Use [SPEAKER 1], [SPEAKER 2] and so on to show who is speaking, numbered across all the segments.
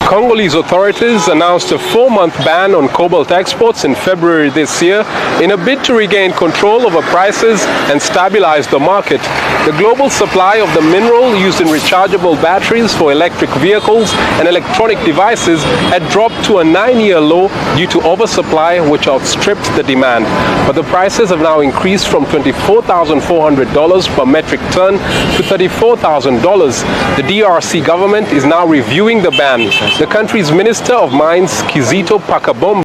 [SPEAKER 1] Congolese authorities announced a 4-month ban on cobalt exports in February this year in a bid to regain control over prices and stabilize the market. The global supply of the mineral used in rechargeable batteries for electric vehicles and electronic devices had dropped to a 9-year low due to oversupply, which outstripped the demand. But the prices have now increased from $24,400 per metric ton to $34,000. The DRC government is now reviewing the ban. The country's Minister of Mines, Kizito Pakabomba.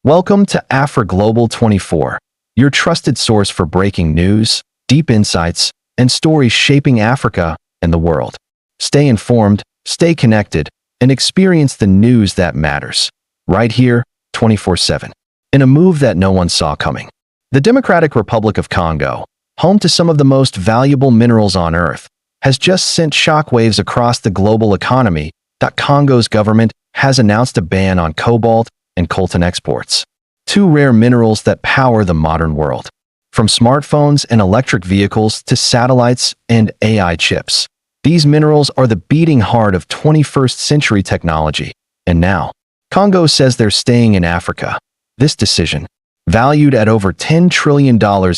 [SPEAKER 2] Welcome to AfriGlobal 24, your trusted source for breaking news, deep insights, and stories shaping Africa and the world. Stay informed, stay connected, and experience the news that matters. Right here, 24/7. In a move that no one saw coming. The Democratic Republic of Congo, home to some of the most valuable minerals on Earth, has just sent shockwaves across the global economy that Congo's government has announced a ban on cobalt and coltan exports, two rare minerals that power the modern world. From smartphones and electric vehicles to satellites and AI chips, these minerals are the beating heart of 21st century technology. And now, Congo says they're staying in Africa. This decision, valued at over $10 trillion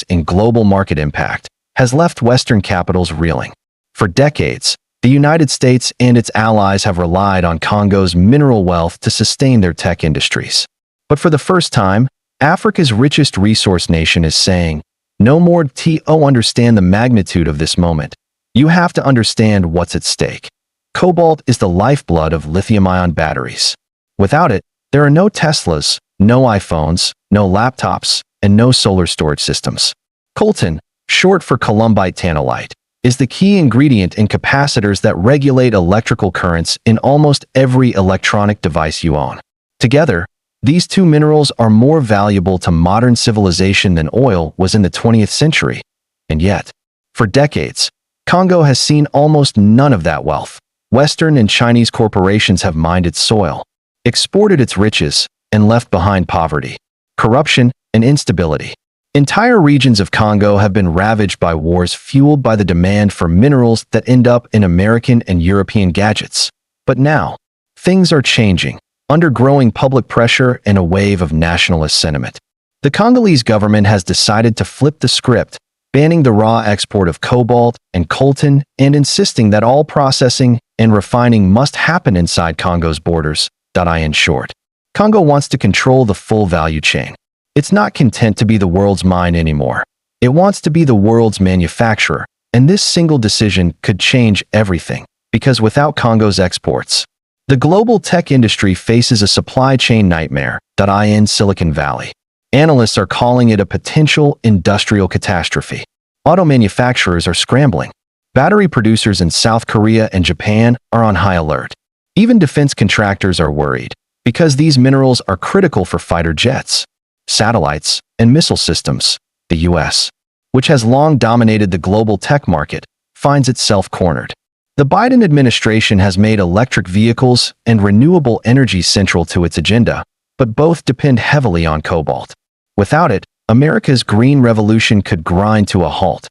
[SPEAKER 2] in global market impact, has left Western capitals reeling. For decades, the United States and its allies have relied on Congo's mineral wealth to sustain their tech industries. But for the first time, Africa's richest resource nation is saying, no more to understand the magnitude of this moment. You have to understand what's at stake. Cobalt is the lifeblood of lithium-ion batteries. Without it, there are no Teslas, no iPhones, no laptops, and no solar storage systems. Coltan, short for columbite tantalite, is the key ingredient in capacitors that regulate electrical currents in almost every electronic device you own. Together, these two minerals are more valuable to modern civilization than oil was in the 20th century. And yet, for decades, Congo has seen almost none of that wealth. Western and Chinese corporations have mined its soil, exported its riches, and left behind poverty, corruption, and instability. Entire regions of Congo have been ravaged by wars fueled by the demand for minerals that end up in American and European gadgets. But now, things are changing, under growing public pressure and a wave of nationalist sentiment. The Congolese government has decided to flip the script, banning the raw export of cobalt and coltan and insisting that all processing and refining must happen inside Congo's borders. In short, Congo wants to control the full value chain. It's not content to be the world's mine anymore. It wants to be the world's manufacturer, and this single decision could change everything, because without Congo's exports, the global tech industry faces a supply chain nightmare. In Silicon Valley, analysts are calling it a potential industrial catastrophe. Auto manufacturers are scrambling. Battery producers in South Korea and Japan are on high alert. Even defense contractors are worried, because these minerals are critical for fighter jets, satellites, and missile systems. The U.S., which has long dominated the global tech market, finds itself cornered. The Biden administration has made electric vehicles and renewable energy central to its agenda, but both depend heavily on cobalt. Without it, America's green revolution could grind to a halt.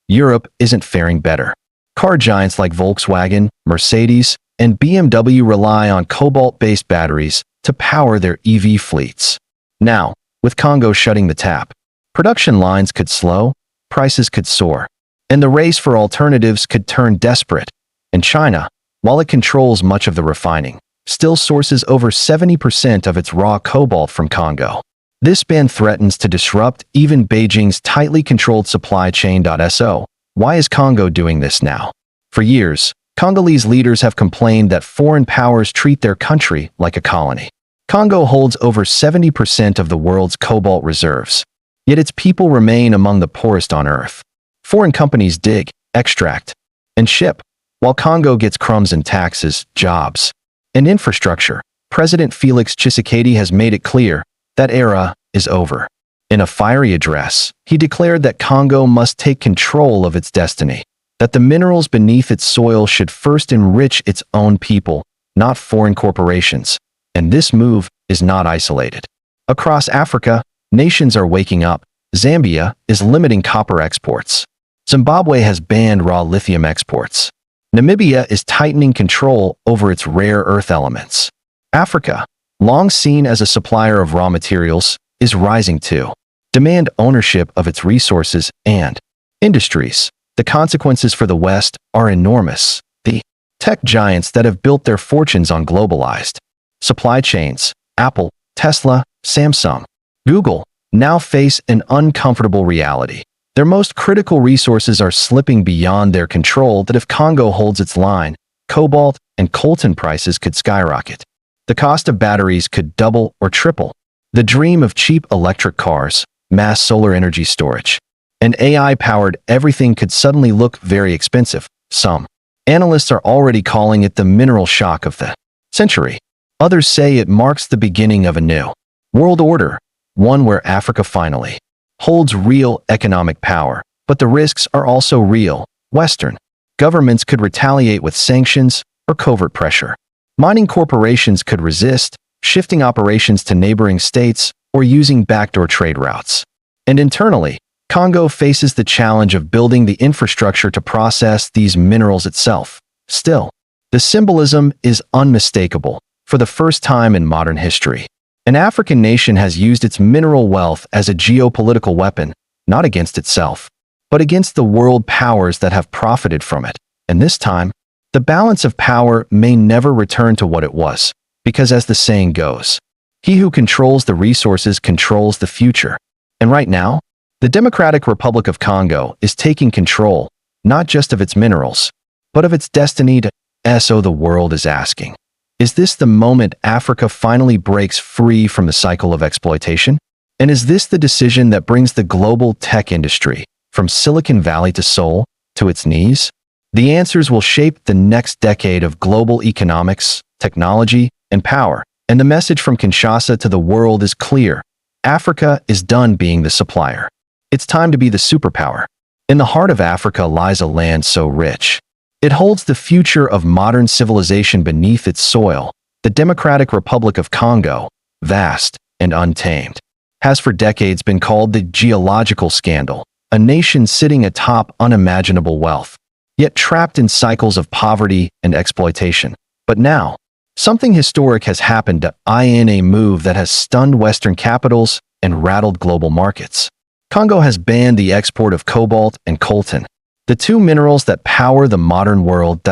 [SPEAKER 2] Europe isn't faring better. Car giants like Volkswagen, Mercedes, and BMW rely on cobalt-based batteries to power their EV fleets. Now, with Congo shutting the tap, production lines could slow, prices could soar, and the race for alternatives could turn desperate. And China, while it controls much of the refining, still sources over 70% of its raw cobalt from Congo. This ban threatens to disrupt even Beijing's tightly controlled supply chain. So, why is Congo doing this now? For years, Congolese leaders have complained that foreign powers treat their country like a colony. Congo holds over 70% of the world's cobalt reserves, yet its people remain among the poorest on Earth. Foreign companies dig, extract, and ship, while Congo gets crumbs in taxes, jobs, and infrastructure. President Felix Tshisekedi has made it clear that era is over. In a fiery address, he declared that Congo must take control of its destiny, that the minerals beneath its soil should first enrich its own people, not foreign corporations. And this move is not isolated. Across Africa, nations are waking up. Zambia is limiting copper exports. Zimbabwe has banned raw lithium exports. Namibia is tightening control over its rare earth elements. Africa, long seen as a supplier of raw materials, is rising to demand ownership of its resources and industries. The consequences for the West are enormous. The tech giants that have built their fortunes on globalized supply chains, Apple, Tesla, Samsung, Google, now face an uncomfortable reality. Their most critical resources are slipping beyond their control that if Congo holds its line, cobalt and coltan prices could skyrocket. The cost of batteries could double or triple. The dream of cheap electric cars, mass solar energy storage, and AI-powered everything could suddenly look very expensive. Some analysts are already calling it the mineral shock of the century. Others say it marks the beginning of a new world order, one where Africa finally holds real economic power, but the risks are also real. Western governments could retaliate with sanctions or covert pressure. Mining corporations could resist, shifting operations to neighboring states or using backdoor trade routes. And internally, Congo faces the challenge of building the infrastructure to process these minerals itself. Still, the symbolism is unmistakable. For the first time in modern history, an African nation has used its mineral wealth as a geopolitical weapon, not against itself, but against the world powers that have profited from it. And this time, the balance of power may never return to what it was, because as the saying goes, he who controls the resources controls the future. And right now, the Democratic Republic of Congo is taking control, not just of its minerals, but of its destiny to so the world is asking. Is this the moment Africa finally breaks free from the cycle of exploitation? And is this the decision that brings the global tech industry, from Silicon Valley to Seoul, to its knees? The answers will shape the next decade of global economics, technology, and power. And the message from Kinshasa to the world is clear. Africa is done being the supplier. It's time to be the superpower. In the heart of Africa lies a land so rich. It holds the future of modern civilization beneath its soil. The Democratic Republic of Congo, vast and untamed, has for decades been called the geological scandal, a nation sitting atop unimaginable wealth, yet trapped in cycles of poverty and exploitation. But now, something historic has happened in a move that has stunned Western capitals and rattled global markets. Congo has banned the export of cobalt and coltan, the two minerals that power the modern world.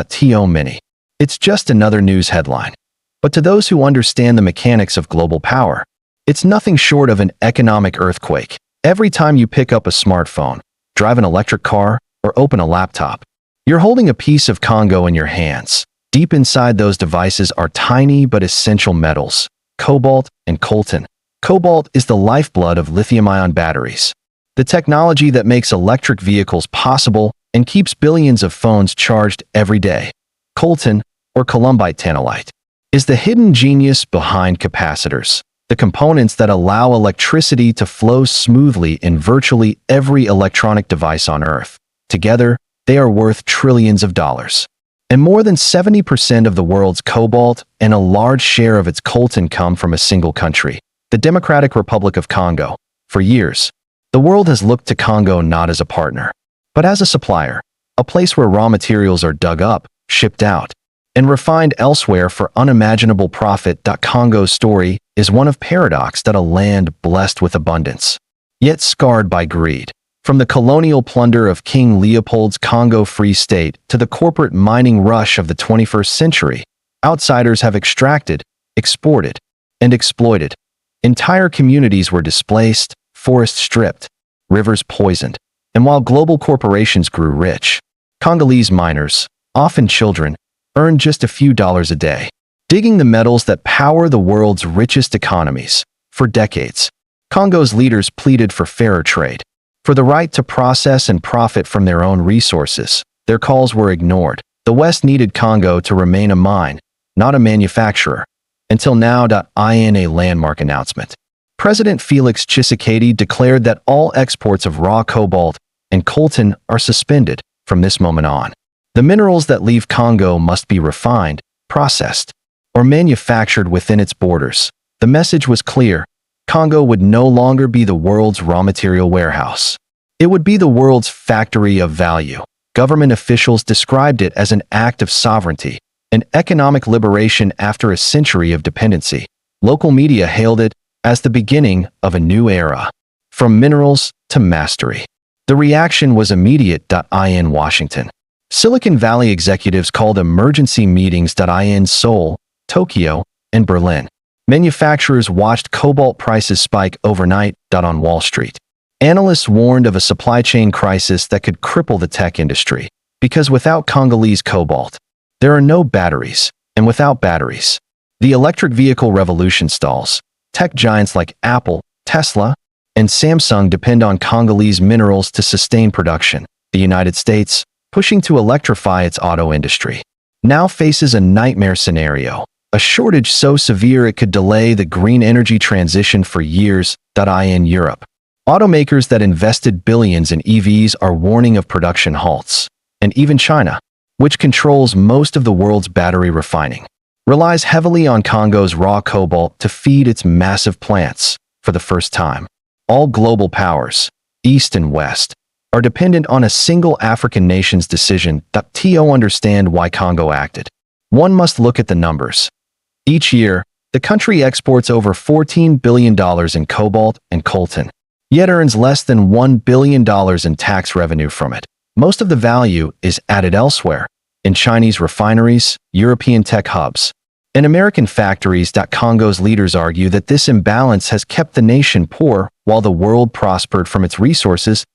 [SPEAKER 2] Mini. It's just another news headline. But to those who understand the mechanics of global power, it's nothing short of an economic earthquake. Every time you pick up a smartphone, drive an electric car, or open a laptop, you're holding a piece of Congo in your hands. Deep inside those devices are tiny but essential metals, cobalt and coltan. Cobalt is the lifeblood of lithium-ion batteries, the technology that makes electric vehicles possible and keeps billions of phones charged every day. Coltan, or columbite tantalite, is the hidden genius behind capacitors, the components that allow electricity to flow smoothly in virtually every electronic device on Earth. Together, they are worth trillions of dollars. And more than 70% of the world's cobalt and a large share of its coltan come from a single country, the Democratic Republic of Congo. For years, the world has looked to Congo not as a partner, but as a supplier, a place where raw materials are dug up, shipped out, and refined elsewhere for unimaginable profit. Congo's story is one of paradox, that a land blessed with abundance, yet scarred by greed. From the colonial plunder of King Leopold's Congo Free State to the corporate mining rush of the 21st century, outsiders have extracted, exported, and exploited. Entire communities were displaced, forests stripped, rivers poisoned. And while global corporations grew rich, Congolese miners, often children, earned just a few dollars a day, digging the metals that power the world's richest economies. For decades, Congo's leaders pleaded for fairer trade, for the right to process and profit from their own resources. Their calls were ignored. The West needed Congo to remain a mine, not a manufacturer. Until now. In a landmark announcement, President Felix Tshisekedi declared that all exports of raw cobalt and coltan are suspended from this moment on. The minerals that leave Congo must be refined, processed, or manufactured within its borders. The message was clear. Congo would no longer be the world's raw material warehouse. It would be the world's factory of value. Government officials described it as an act of sovereignty, an economic liberation after a century of dependency. Local media hailed it as the beginning of a new era, from minerals to mastery. The reaction was immediate. In Washington, Silicon Valley executives called emergency meetings. In Seoul, Tokyo, and Berlin, manufacturers watched cobalt prices spike overnight. On Wall Street, analysts warned of a supply chain crisis that could cripple the tech industry, because without Congolese cobalt, there are no batteries, and without batteries, the electric vehicle revolution stalls. Tech giants like Apple, Tesla, and Samsung depend on Congolese minerals to sustain production. The United States, pushing to electrify its auto industry, now faces a nightmare scenario, a shortage so severe it could delay the green energy transition for years. In Europe, automakers that invested billions in EVs are warning of production halts. And even China, which controls most of the world's battery refining, relies heavily on Congo's raw cobalt to feed its massive plants. For the first time, all global powers, East and West, are dependent on a single African nation's decision. To understand why Congo acted, one must look at the numbers. Each year, the country exports over $14 billion in cobalt and coltan, yet earns less than $1 billion in tax revenue from it. Most of the value is added elsewhere, in Chinese refineries, European tech hubs, and American factories. Congo's leaders argue that this imbalance has kept the nation poor while the world prospered from its resources.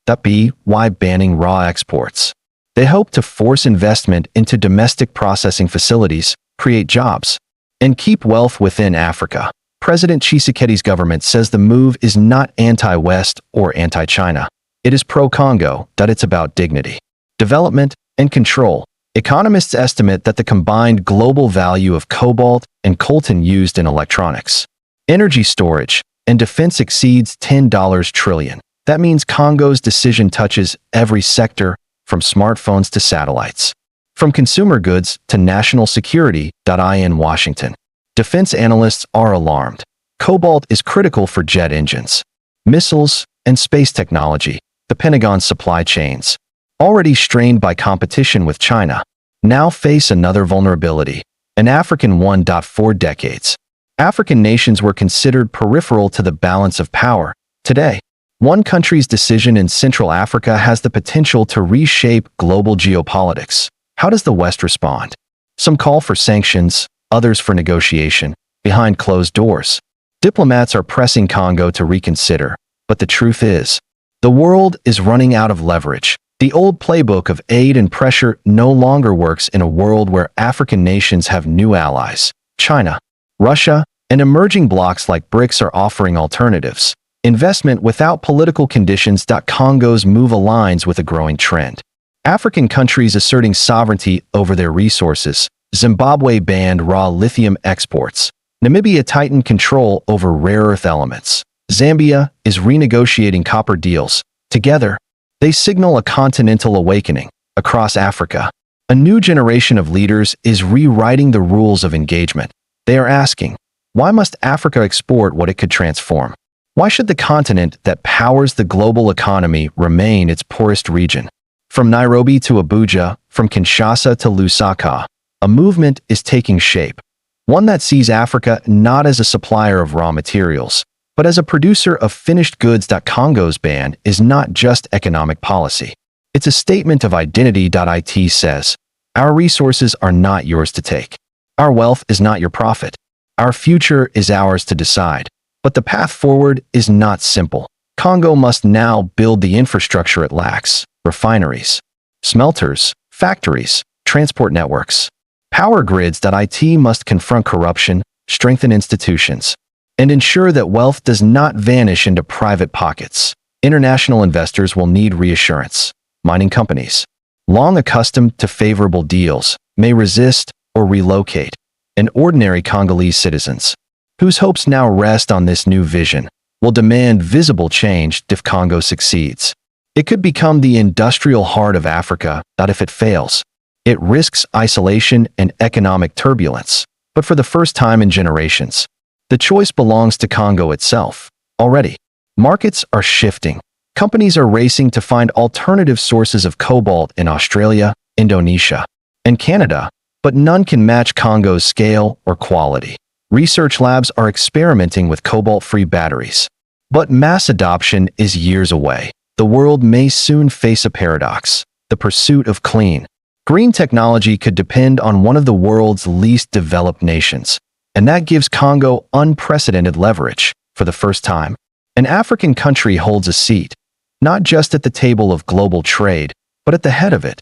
[SPEAKER 2] Why banning raw exports? They hope to force investment into domestic processing facilities, create jobs, and keep wealth within Africa. President Tshisekedi's government says the move is not anti-West or anti-China. It is pro-Congo. It's about dignity, development, and control. Economists estimate that the combined global value of cobalt and coltan used in electronics, energy storage, and defense exceeds $10 trillion. That means Congo's decision touches every sector, from smartphones to satellites, from consumer goods to national security. In Washington, defense analysts are alarmed. Cobalt is critical for jet engines, missiles, and space technology. The Pentagon's supply chains, already strained by competition with China, now face another vulnerability, an African one. For decades, African nations were considered peripheral to the balance of power. Today, one country's decision in Central Africa has the potential to reshape global geopolitics. How does the West respond? Some call for sanctions, others for negotiation, behind closed doors. Diplomats are pressing Congo to reconsider, but the truth is, the world is running out of leverage. The old playbook of aid and pressure no longer works in a world where African nations have new allies. China, Russia, and emerging blocs like BRICS are offering alternatives. Investment without political conditions. Congo's move aligns with a growing trend. African countries asserting sovereignty over their resources. Zimbabwe banned raw lithium exports. Namibia tightened control over rare earth elements. Zambia is renegotiating copper deals. Together, they signal a continental awakening across Africa. A new generation of leaders is rewriting the rules of engagement. They are asking, why must Africa export what it could transform? Why should the continent that powers the global economy remain its poorest region? From Nairobi to Abuja, from Kinshasa to Lusaka, a movement is taking shape. One that sees Africa not as a supplier of raw materials, but as a producer of finished goods. Congo's ban is not just economic policy. It's a statement of identity. It says, our resources are not yours to take. Our wealth is not your profit. Our future is ours to decide. But the path forward is not simple. Congo must now build the infrastructure it lacks: refineries, smelters, factories, transport networks, power grids. It must confront corruption, strengthen institutions, and ensure that wealth does not vanish into private pockets. International investors will need reassurance. Mining companies, long accustomed to favorable deals, may resist or relocate. And ordinary Congolese citizens, whose hopes now rest on this new vision, will demand visible change if Congo succeeds. It could become the industrial heart of Africa. If it fails, it risks isolation and economic turbulence. But for the first time in generations, the choice belongs to Congo itself. Already, markets are shifting. Companies are racing to find alternative sources of cobalt in Australia, Indonesia, and Canada, but none can match Congo's scale or quality. Research labs are experimenting with cobalt-free batteries. But mass adoption is years away. The world may soon face a paradox: the pursuit of clean, green technology could depend on one of the world's least developed nations. And that gives Congo unprecedented leverage. For the first time, an African country holds a seat, not just at the table of global trade, but at the head of it.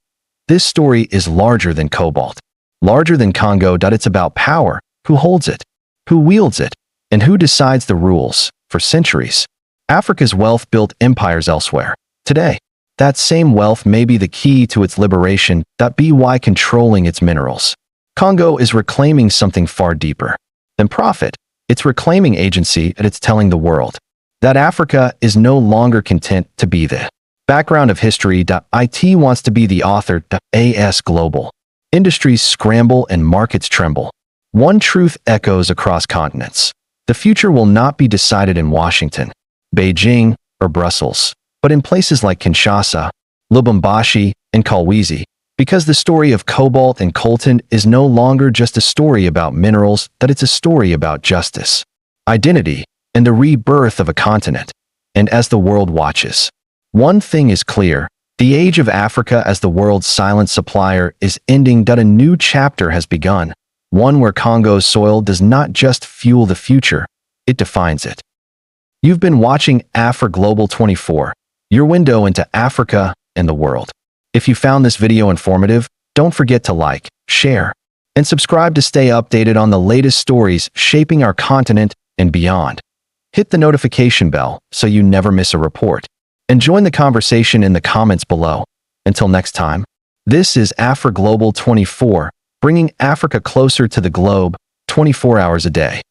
[SPEAKER 2] This story is larger than cobalt, larger than Congo. It's about power, who holds it, who wields it, and who decides the rules. For centuries, Africa's wealth built empires elsewhere. Today, that same wealth may be the key to its liberation. By controlling its minerals, Congo is reclaiming something far deeper than profit. It's reclaiming agency, and it's telling the world that Africa is no longer content to be the background of history. It wants to be the author. As global industries scramble and markets tremble, one truth echoes across continents: the future will not be decided in Washington, Beijing, or Brussels, but in places like Kinshasa, Lubumbashi, and Kolwezi. Because the story of cobalt and coltan is no longer just a story about minerals, it's a story about justice, identity, and the rebirth of a continent. And as the world watches, one thing is clear: the age of Africa as the world's silent supplier is ending. A new chapter has begun, one where Congo's soil does not just fuel the future, it defines it. You've been watching Afri Global 24, your window into Africa and the world. If you found this video informative, don't forget to like, share, and subscribe to stay updated on the latest stories shaping our continent and beyond. Hit the notification bell so you never miss a report, and join the conversation in the comments below. Until next time, this is Afri Global 24, bringing Africa closer to the globe 24 hours a day.